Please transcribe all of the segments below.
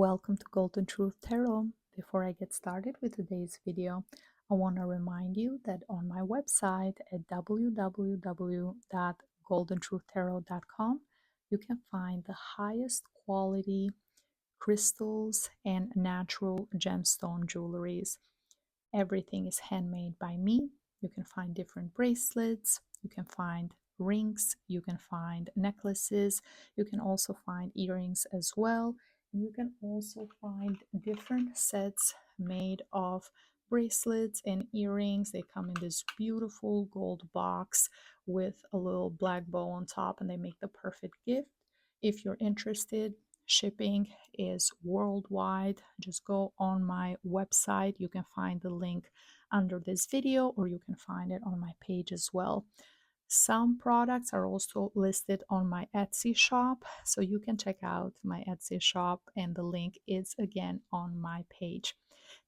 Welcome to Golden Truth Tarot. Before I get started with today's video, I want to remind you that on my website at www.goldentruthtarot.com, you can find the highest quality crystals and natural gemstone jewelries. Everything is handmade by me. You can find different bracelets, you can find rings, you can find necklaces, you can also find earrings as well. And you can also find different sets made of bracelets and earrings. They come in this beautiful gold box with a little black bow on top, and they make the perfect gift. If you're interested, shipping is worldwide. Just go on my website. You can find the link under this video, or you can find it on my page as well. Some products are also listed on my Etsy shop, so you can check out my Etsy shop, and the link is again on my page.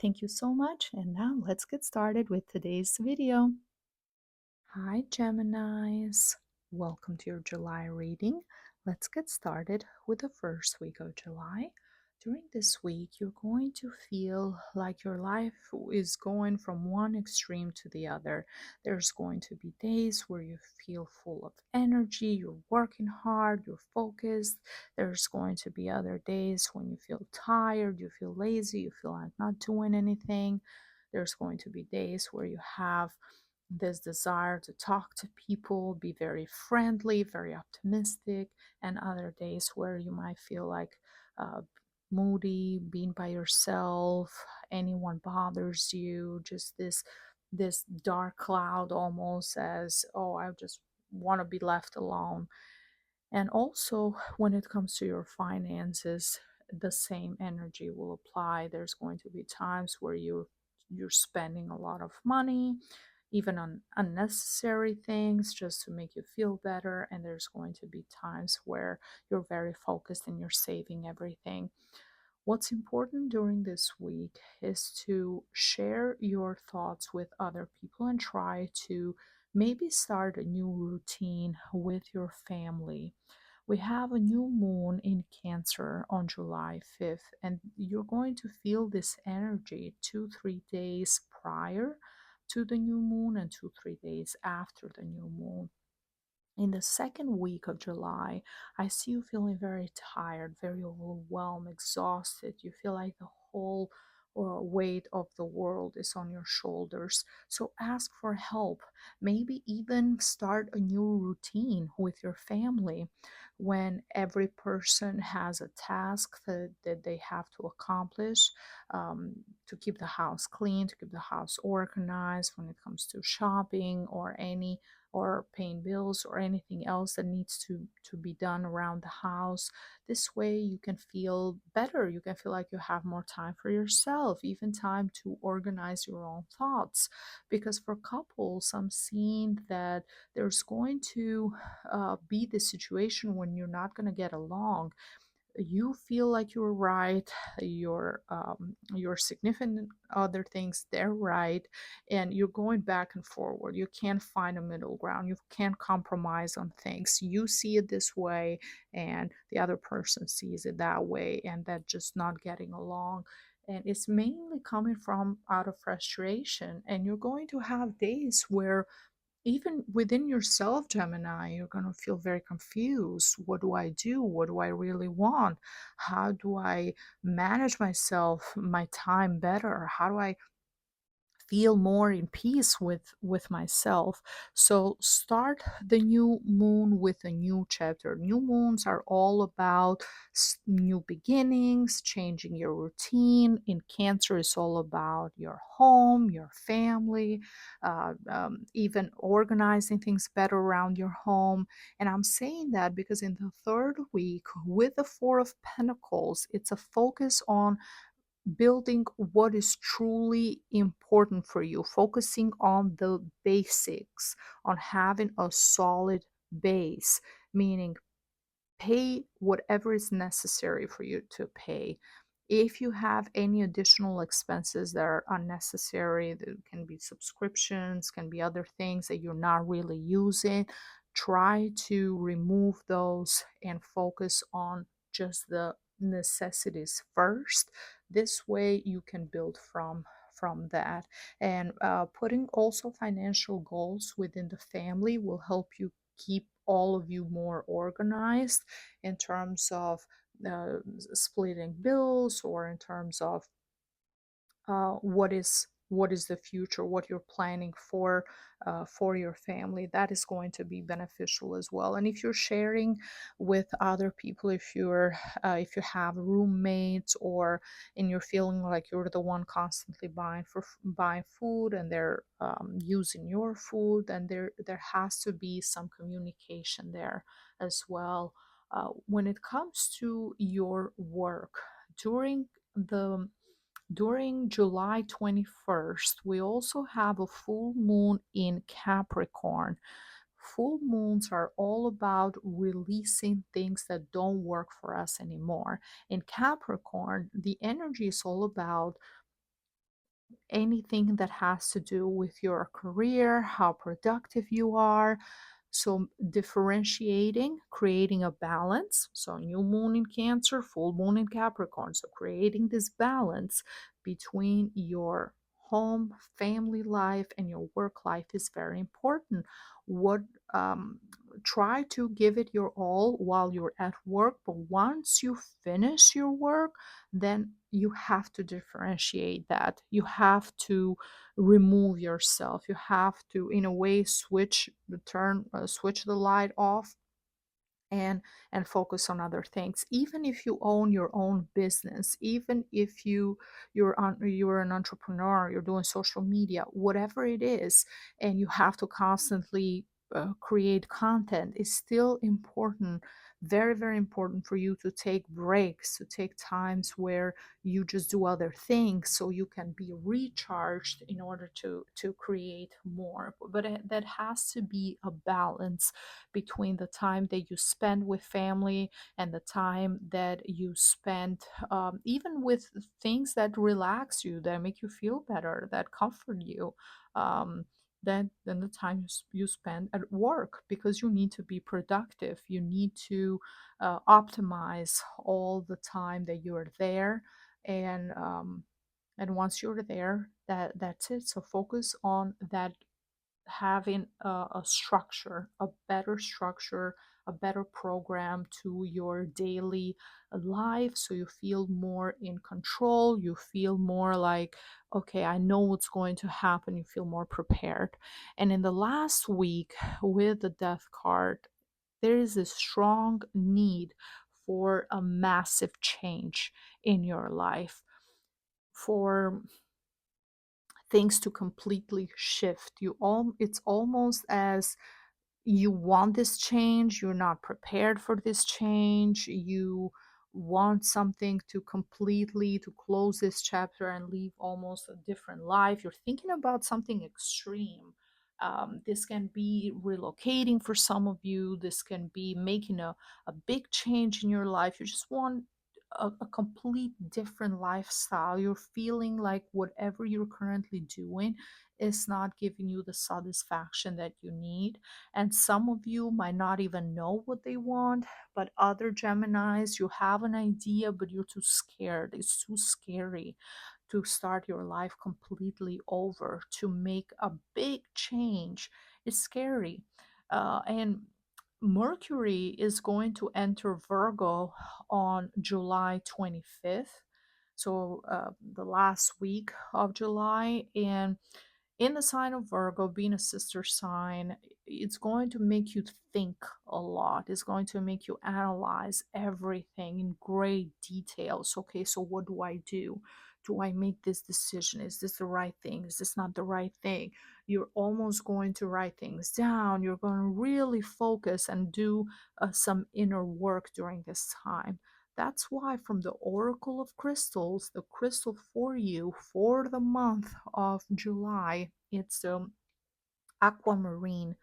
Thank you so much, and now let's get started with today's video. Hi Geminis, welcome to your July reading. Let's get started with the first week of July. During this week, you're going to feel like your life is going from one extreme to the other. There's going to be days where you feel full of energy, you're working hard, you're focused. There's going to be other days when you feel tired, you feel lazy, you feel like not doing anything. There's going to be days where you have this desire to talk to people, be very friendly, very optimistic, and other days where you might feel like moody, being by yourself, anyone bothers you, just this dark cloud almost as, oh, I just want to be left alone. And also when it comes to your finances, the same energy will apply. There's going to be times where you're spending a lot of money, even on unnecessary things, just to make you feel better. And there's going to be times where you're very focused and you're saving everything. What's important during this week is to share your thoughts with other people and try to maybe start a new routine with your family. We have a new moon in Cancer on July 5th, and you're going to feel this energy 2-3 days prior to the new moon and 2-3 days after the new moon. In the second week of July, I see you feeling very tired, very overwhelmed, exhausted. You feel like the whole weight of the world is on your shoulders. So ask for help. Maybe even start a new routine with your family when every person has a task that they have to accomplish, to keep the house clean, to keep the house organized when it comes to shopping or paying bills or anything else that needs to be done around the house. This way you can feel better. You can feel like you have more time for yourself, even time to organize your own thoughts. Because for couples, I'm seeing that there's going to be the situation when you're not going to get along. You feel like you're right, your significant other things, they're right, and you're going back and forward. You can't find a middle ground. You can't compromise on things. You see it this way and the other person sees it that way, and that just not getting along. And it's mainly coming from out of frustration, and you're going to have days where even within yourself, Gemini, you're going to feel very confused. What do I do? What do I really want? How do I manage myself, my time better? How do I feel more in peace with myself? So start the new moon with a new chapter. New moons are all about new beginnings, changing your routine. In Cancer, it's all about your home, your family, even organizing things better around your home. And I'm saying that because in the third week with the Four of Pentacles, it's a focus on building what is truly important for you, focusing on the basics, on having a solid base, meaning pay whatever is necessary for you to pay. If you have any additional expenses that are unnecessary, that can be subscriptions, can be other things that you're not really using, try to remove those and focus on just the necessities first. This way you can build from that. And putting also financial goals within the family will help you keep all of you more organized in terms of splitting bills, or in terms of what is the future, what you're planning for your family. That is going to be beneficial as well. And if you're sharing with other people, if you have roommates, or and you're feeling like you're the one constantly buying food, and they're using your food, then there has to be some communication there as well. When it comes to your work, during the during July 21st, we also have a full moon in Capricorn. Full moons are all about releasing things that don't work for us anymore. In Capricorn, the energy is all about anything that has to do with your career, how productive you are. So, differentiating, creating a balance. So, new moon in Cancer, full moon in Capricorn. So, creating this balance between your home, family life, and your work life is very important. What um, Try to give it your all while you're at work, but once you finish your work, then you have to differentiate that. You have to remove yourself. You have to, in a way, switch the light off, and focus on other things. Even if you own your own business, even if you're an entrepreneur, you're doing social media, whatever it is, and you have to constantly create content, it's still important, very very important, for you to take breaks, to take times where you just do other things, so you can be recharged in order to create more. But that has to be a balance between the time that you spend with family and the time that you spend even with things that relax you, that make you feel better, that comfort you. Than the time you spend at work, because you need to be productive. You need to optimize all the time that you are there. And once you're there, that's it. So focus on that, having a structure, a better structure, a better program to your daily life, so you feel more in control. You feel more like, okay, I know what's going to happen. You feel more prepared. And in the last week, with the Death card, there is a strong need for a massive change in your life, for things to completely shift. It's almost as you want this change, you're not prepared for this change, you want something to completely to close this chapter and live almost a different life. You're thinking about something extreme. This can be relocating for some of you. This can be making a big change in your life. You just want a complete different lifestyle. You're feeling like whatever you're currently doing is not giving you the satisfaction that you need. And some of you might not even know what they want, but other Geminis, you have an idea, but you're too scared. It's too scary to start your life completely over, to make a big change. It's scary. And Mercury is going to enter Virgo on July 25th. So, the last week of July. And in the sign of Virgo, being a sister sign, it's going to make you think a lot. It's going to make you analyze everything in great details. Okay, so what do I do? Do I make this decision? Is this the right thing? Is this not the right thing? You're almost going to write things down. You're going to really focus and do some inner work during this time. That's why, from the Oracle of Crystals, the crystal for you for the month of July, it's aquamarine.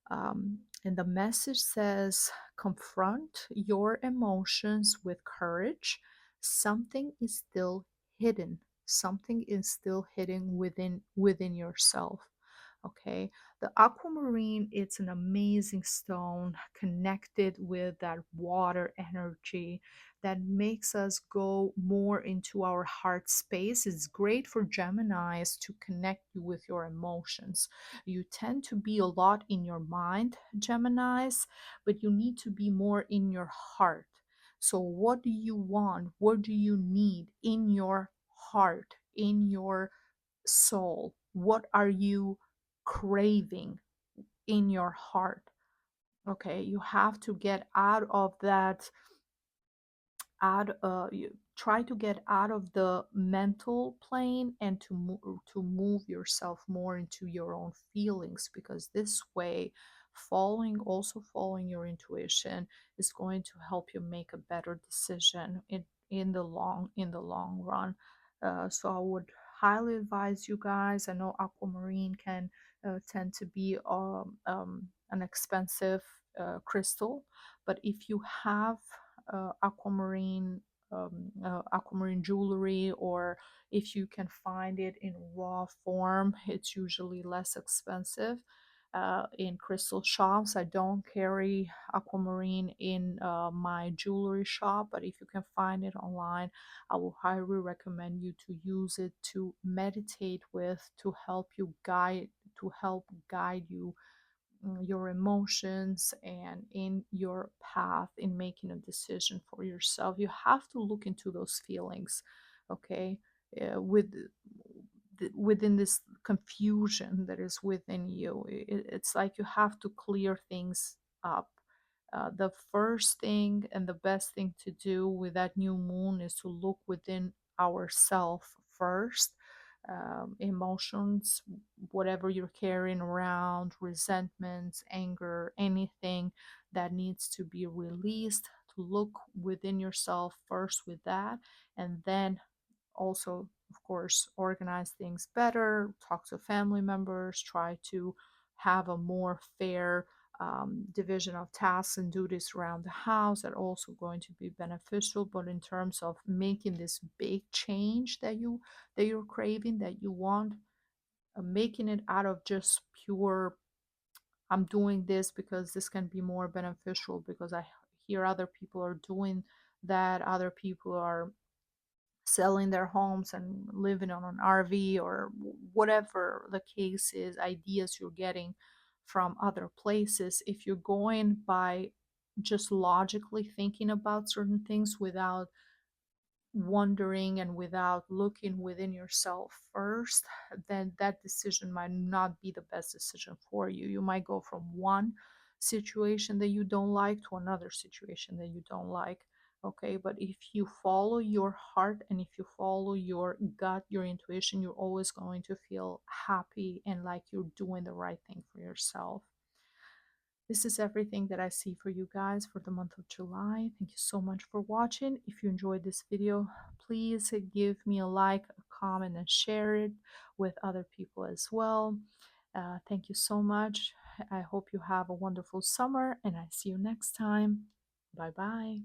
And the message says, confront your emotions with courage. Something is still hidden. Something is still hidden within yourself. Okay. The aquamarine, it's an amazing stone connected with that water energy that makes us go more into our heart space. It's great for Geminis to connect you with your emotions. You tend to be a lot in your mind, Geminis, but you need to be more in your heart. So, what do you want? What do you need in your heart, in your soul? What are you craving in your heart? Okay, you have to get out of that, you try to get out of the mental plane and to move yourself more into your own feelings, because this way, following your intuition is going to help you make a better decision in the long run. So I would highly advise you guys. I know aquamarine can tend to be an expensive crystal, but if you have aquamarine jewelry, or if you can find it in raw form, it's usually less expensive in crystal shops. I don't carry aquamarine in my jewelry shop, but if you can find it online, I will highly recommend you to use it to meditate with, to help guide you, your emotions and in your path in making a decision for yourself. You have to look into those feelings, okay, within this confusion that is within you. It's like you have to clear things up. The first thing and the best thing to do with that new moon is to look within ourself first. Emotions, whatever you're carrying around, resentments, anger, anything that needs to be released, to look within yourself first with that, and then also, of course, organize things better, talk to family members, try to have a more fair division of tasks and duties around the house. That also going to be beneficial. But in terms of making this big change that you're craving, that you want, making it out of just pure, I'm doing this because this can be more beneficial, because I hear other people are doing that, other people are selling their homes and living on an RV, or whatever the case is, ideas you're getting from other places. If you're going by just logically thinking about certain things without wondering and without looking within yourself first, then that decision might not be the best decision for you. You might go from one situation that you don't like to another situation that you don't like. Okay, but if you follow your heart and if you follow your gut, your intuition, you're always going to feel happy and like you're doing the right thing for yourself. This is everything that I see for you guys for the month of July. Thank you so much for watching. If you enjoyed this video, please give me a like, a comment, and share it with other people as well. Thank you so much. I hope you have a wonderful summer, and I see you next time. Bye bye.